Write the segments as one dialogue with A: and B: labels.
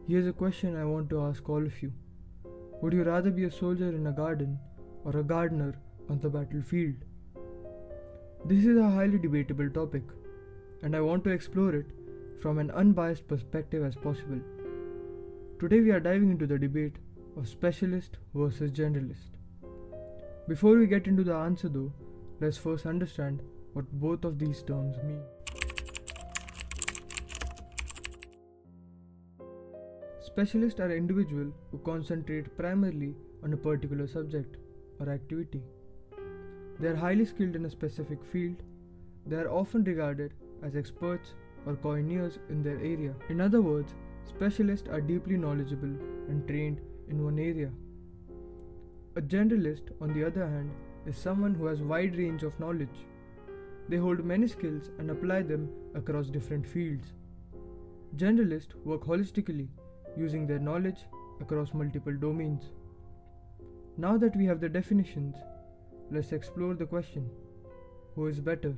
A: Here's a question I want to ask all of you. Would you rather be a soldier in a garden or a gardener on the battlefield? This is a highly debatable topic, and I want to explore it from an unbiased perspective as possible. Today we are diving into the debate of specialist versus generalist. Before we get into the answer though, let's first understand what both of these terms mean. Specialists are individuals who concentrate primarily on a particular subject or activity. They are highly skilled in a specific field. They are often regarded as experts or pioneers in their area. In other words, specialists are deeply knowledgeable and trained in one area. A generalist, on the other hand, is someone who has a wide range of knowledge. They hold many skills and apply them across different fields. Generalists work holistically, using their knowledge across multiple domains. Now that we have the definitions, let's explore the question: who is better?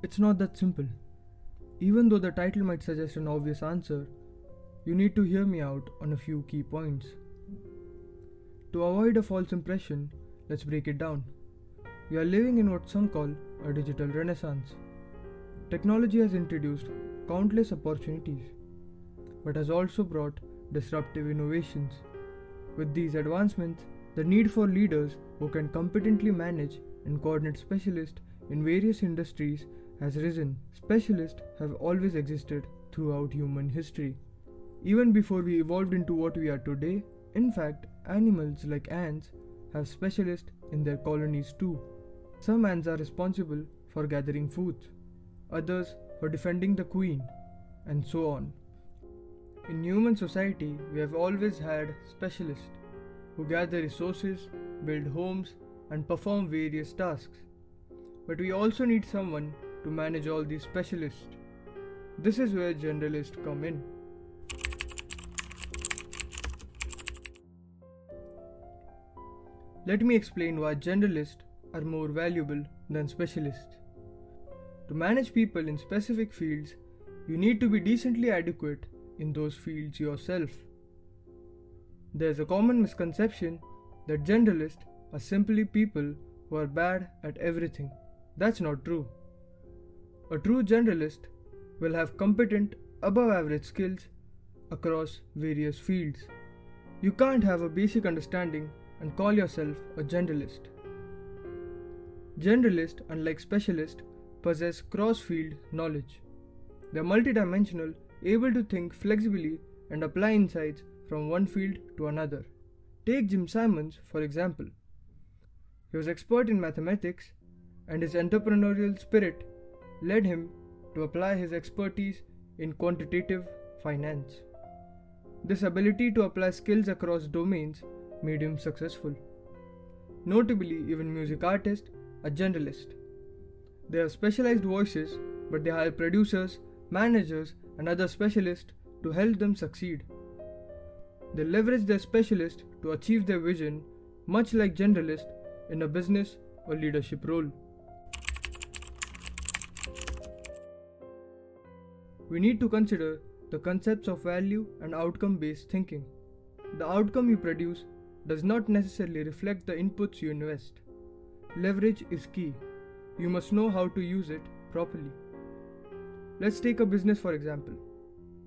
A: It's not that simple. Even though the title might suggest an obvious answer, you need to hear me out on a few key points. To avoid a false impression, let's break it down. We are living in what some call a digital renaissance. Technology has introduced countless opportunities, but has also brought disruptive innovations. With these advancements, the need for leaders who can competently manage and coordinate specialists in various industries has risen. Specialists have always existed throughout human history. Even before we evolved into what we are today, in fact, animals like ants have specialists in their colonies too. Some ants are responsible for gathering food, others for defending the queen, and so on. In human society, we have always had specialists who gather resources, build homes, and perform various tasks. But we also need someone to manage all these specialists. This is where generalists come in. Let me explain why generalists are more valuable than specialists. To manage people in specific fields, you need to be decently adequate in those fields yourself. There's a common misconception that generalists are simply people who are bad at everything. That's not true. A true generalist will have competent, above average skills across various fields. You can't have a basic understanding and call yourself a generalist. Generalists, unlike specialists, possess cross-field knowledge. They are multidimensional, able to think flexibly and apply insights from one field to another. Take Jim Simons, for example. He was expert in mathematics, and his entrepreneurial spirit led him to apply his expertise in quantitative finance. This ability to apply skills across domains made him successful. Notably, even music artists are generalists. They have specialized voices, but they hire producers, managers, and other specialists to help them succeed. They leverage their specialists to achieve their vision, much like generalists in a business or leadership role. We need to consider the concepts of value and outcome-based thinking. The outcome you produce does not necessarily reflect the inputs you invest. Leverage is key. You must know how to use it properly. Let's take a business for example.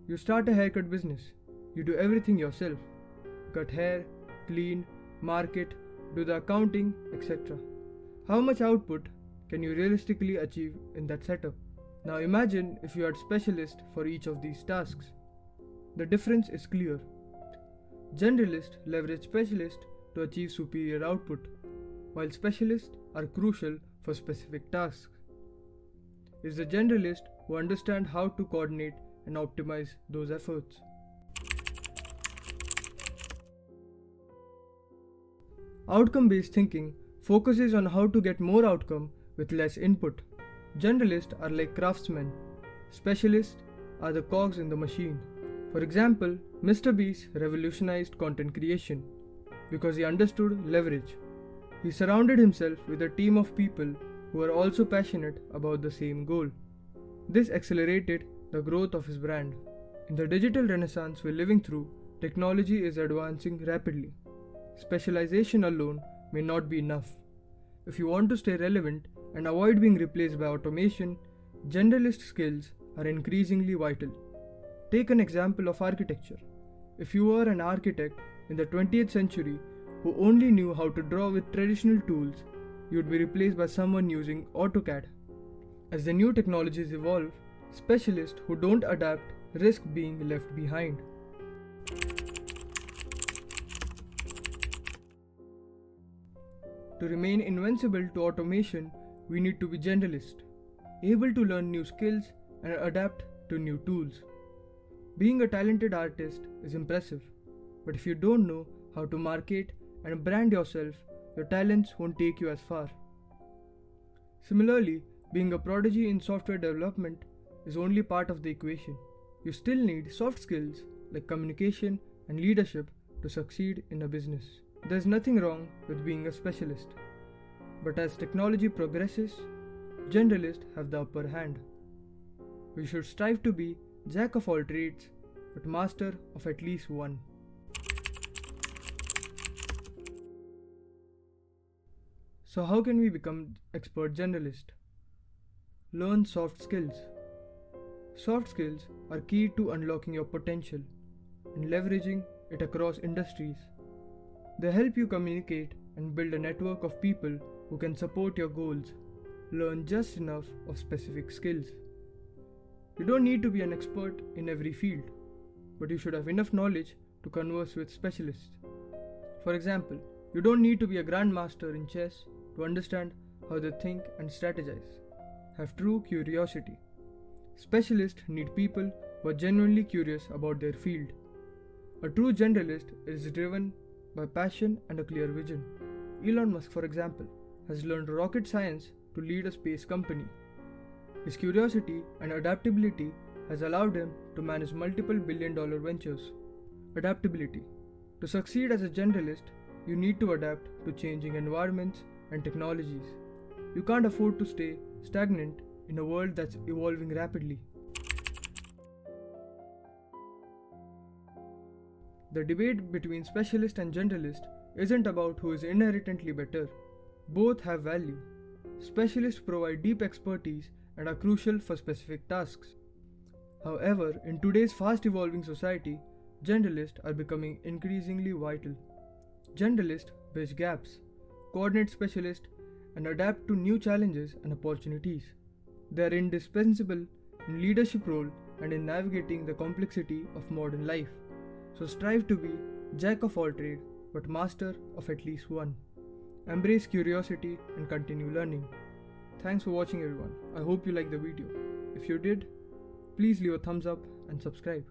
A: You start a haircut business. You do everything yourself. Cut hair, clean, market, do the accounting, etc. How much output can you realistically achieve in that setup? Now imagine if you had specialists for each of these tasks. The difference is clear. Generalists leverage specialists to achieve superior output, while specialists are crucial for specific tasks. It's the generalist who understands how to coordinate and optimize those efforts. Outcome-based thinking focuses on how to get more outcome with less input. Generalists are like craftsmen. Specialists are the cogs in the machine. For example, Mr. Beast revolutionized content creation because he understood leverage. He surrounded himself with a team of people who are also passionate about the same goal. This accelerated the growth of his brand. In the digital renaissance we're living through, technology is advancing rapidly. Specialization alone may not be enough. If you want to stay relevant and avoid being replaced by automation, generalist skills are increasingly vital. Take an example of architecture. If you were an architect in the 20th century who only knew how to draw with traditional tools, you would be replaced by someone using AutoCAD. As the new technologies evolve, specialists who don't adapt risk being left behind. To remain invincible to automation, we need to be generalist, able to learn new skills and adapt to new tools. Being a talented artist is impressive, but if you don't know how to market and brand yourself, your talents won't take you as far. Similarly, being a prodigy in software development is only part of the equation. You still need soft skills like communication and leadership to succeed in a business. There's nothing wrong with being a specialist, but as technology progresses, generalists have the upper hand. We should strive to be jack of all trades, but master of at least one. So how can we become expert generalist? Learn soft skills. Soft skills are key to unlocking your potential and leveraging it across industries. They help you communicate and build a network of people who can support your goals. Learn just enough of specific skills. You don't need to be an expert in every field, but you should have enough knowledge to converse with specialists. For example, you don't need to be a grandmaster in chess to understand how they think and strategize. Have true curiosity. Specialists need people who are genuinely curious about their field. A true generalist is driven by passion and a clear vision. Elon Musk, for example, has learned rocket science to lead a space company. His curiosity and adaptability has allowed him to manage multiple billion-dollar ventures. Adaptability. To succeed as a generalist, you need to adapt to changing environments and technologies. You can't afford to stay stagnant in a world that's evolving rapidly. The debate between specialist and generalist isn't about who is inherently better. Both have value. Specialists provide deep expertise and are crucial for specific tasks. However, in today's fast evolving society, generalists are becoming increasingly vital. Generalists bridge gaps, coordinate specialists, and adapt to new challenges and opportunities. They are indispensable in leadership role and in navigating the complexity of modern life. So strive to be jack of all trade, but master of at least one. Embrace curiosity and continue learning. Thanks for watching everyone. I hope you liked the video. If you did, please leave a thumbs up and subscribe.